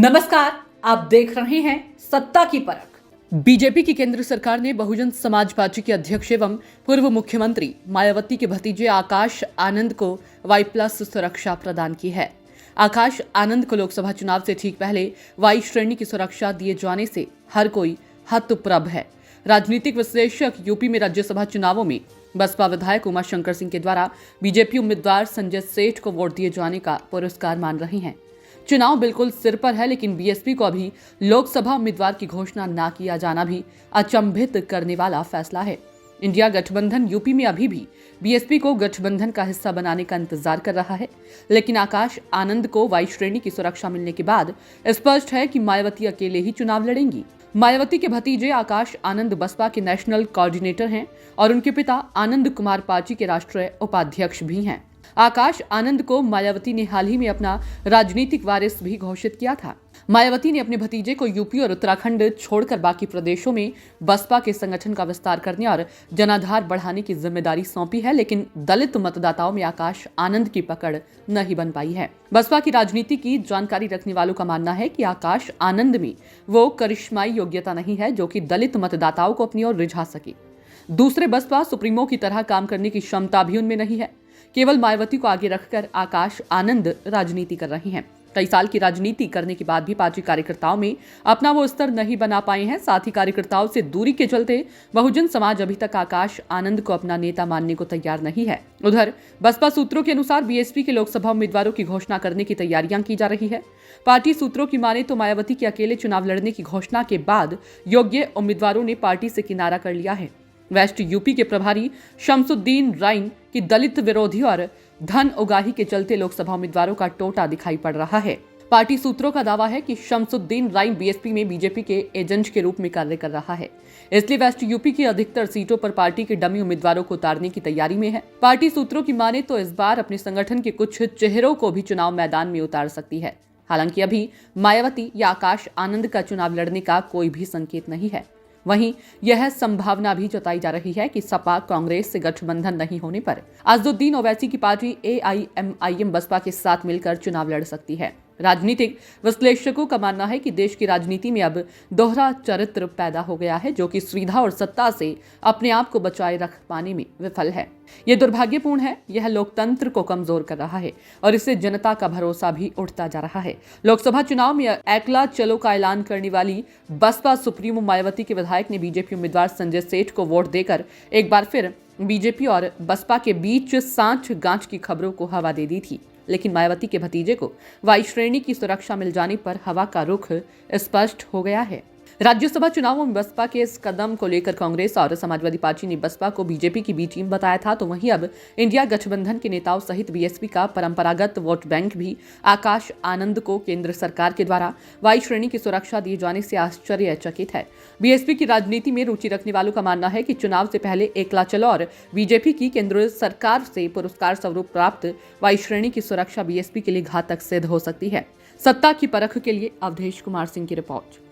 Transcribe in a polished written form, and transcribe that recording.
नमस्कार, आप देख रहे हैं सत्ता की परख। बीजेपी की केंद्र सरकार ने बहुजन समाज पार्टी के अध्यक्ष एवं पूर्व मुख्यमंत्री मायावती के भतीजे आकाश आनंद को वाई+ सुरक्षा प्रदान की है। आकाश आनंद को लोकसभा चुनाव से ठीक पहले वाई श्रेणी की सुरक्षा दिए जाने से हर कोई हतप्रभ है। राजनीतिक विश्लेषक यूपी में राज्यसभा चुनावों में बसपा विधायक उमाशंकर सिंह के द्वारा बीजेपी उम्मीदवार संजय सेठ को वोट दिए जाने का पुरस्कार मान रहे हैं। चुनाव बिल्कुल सिर पर है, लेकिन बीएसपी को अभी लोकसभा उम्मीदवार की घोषणा ना किया जाना भी अचंभित करने वाला फैसला है। इंडिया गठबंधन यूपी में अभी भी बीएसपी को गठबंधन का हिस्सा बनाने का इंतजार कर रहा है, लेकिन आकाश आनंद को वाई श्रेणी की सुरक्षा मिलने के बाद स्पष्ट है कि मायावती अकेले ही चुनाव लड़ेंगी। मायावती के भतीजे आकाश आनंद बसपा के नेशनल कोऑर्डिनेटर हैं और उनके पिता आनंद कुमार पार्टी के राष्ट्रीय उपाध्यक्ष भी हैं। आकाश आनंद को मायावती ने हाल ही में अपना राजनीतिक वारिस भी घोषित किया था। मायावती ने अपने भतीजे को यूपी और उत्तराखंड छोड़कर बाकी प्रदेशों में बसपा के संगठन का विस्तार करने और जनाधार बढ़ाने की जिम्मेदारी सौंपी है, लेकिन दलित मतदाताओं में आकाश आनंद की पकड़ नहीं बन पाई है। बसपा की राजनीति की जानकारी रखने वालों का मानना है कि आकाश आनंद में वो करिश्माई योग्यता नहीं है जो कि दलित मतदाताओं को अपनी ओर रिझा सके। दूसरे बसपा सुप्रीमो की तरह काम करने की क्षमता भी उनमें नहीं है। केवल मायावती को आगे रखकर आकाश आनंद राजनीति कर रहे हैं। कई साल की राजनीति करने के बाद भी पार्टी कार्यकर्ताओं में अपना वो स्तर नहीं बना पाए हैं। साथ ही कार्यकर्ताओं से दूरी के चलते बहुजन समाज अभी तक आकाश आनंद को अपना नेता मानने को तैयार नहीं है। उधर बसपा सूत्रों के अनुसार बीएसपी के लोकसभा उम्मीदवारों की घोषणा करने की तैयारियां की जा रही है। पार्टी सूत्रों की माने तो मायावती के अकेले चुनाव लड़ने की घोषणा के बाद योग्य उम्मीदवारों ने पार्टी से किनारा कर लिया है। वेस्ट यूपी के प्रभारी शमसुद्दीन राइन की दलित विरोधी और धन उगाही के चलते लोकसभा उम्मीदवारों का टोटा दिखाई पड़ रहा है। पार्टी सूत्रों का दावा है कि शमसुद्दीन राइन बीएसपी में बीजेपी के एजेंट के रूप में कार्य कर रहा है, इसलिए वेस्ट यूपी की अधिकतर सीटों पर पार्टी के डमी उम्मीदवारों को उतारने की तैयारी में है। पार्टी सूत्रों की माने तो इस बार अपने संगठन के कुछ चेहरों को भी चुनाव मैदान में उतार सकती है। हालांकि अभी मायावती या आकाश आनंद का चुनाव लड़ने का कोई भी संकेत नहीं है। वहीं यह संभावना भी जताई जा रही है कि सपा कांग्रेस से गठबंधन नहीं होने पर अजदुद्दीन ओवैसी की पार्टी एआईएमआईएम बसपा के साथ मिलकर चुनाव लड़ सकती है। राजनीतिक विश्लेषकों का मानना है कि देश की राजनीति में अब दोहरा चरित्र पैदा हो गया है, जो कि सुविधा और सत्ता से अपने आप को बचाए रख पाने में विफल है। यह दुर्भाग्यपूर्ण है। यह लोकतंत्र को कमजोर कर रहा है और इससे जनता का भरोसा भी उठता जा रहा है। लोकसभा चुनाव में एकला चलो का ऐलान करने वाली बसपा सुप्रीमो मायावती के विधायक ने बीजेपी उम्मीदवार संजय सेठ को वोट देकर एक बार फिर बीजेपी और बसपा के बीच सांठ गांठ की खबरों को हवा दे दी थी, लेकिन मायावती के भतीजे को वाई श्रेणी की सुरक्षा मिल जाने पर हवा का रुख स्पष्ट हो गया है। राज्यसभा चुनावों में बसपा के इस कदम को लेकर कांग्रेस और समाजवादी पार्टी ने बसपा को बीजेपी की बी टीम बताया था, तो वहीं अब इंडिया गठबंधन के नेताओं सहित बीएसपी का परंपरागत वोट बैंक भी आकाश आनंद को केंद्र सरकार के द्वारा वाई श्रेणी की सुरक्षा दिए जाने से आश्चर्यचकित है। बीएसपी की राजनीति में रुचि रखने वालों का मानना है कि चुनाव से पहले एकला चलो और बीजेपी की केंद्र सरकार से पुरस्कार स्वरूप प्राप्त वाई श्रेणी की सुरक्षा बीएसपी के लिए घातक सिद्ध हो सकती है। सत्ता की परख के लिए अवधेश कुमार सिंह की रिपोर्ट।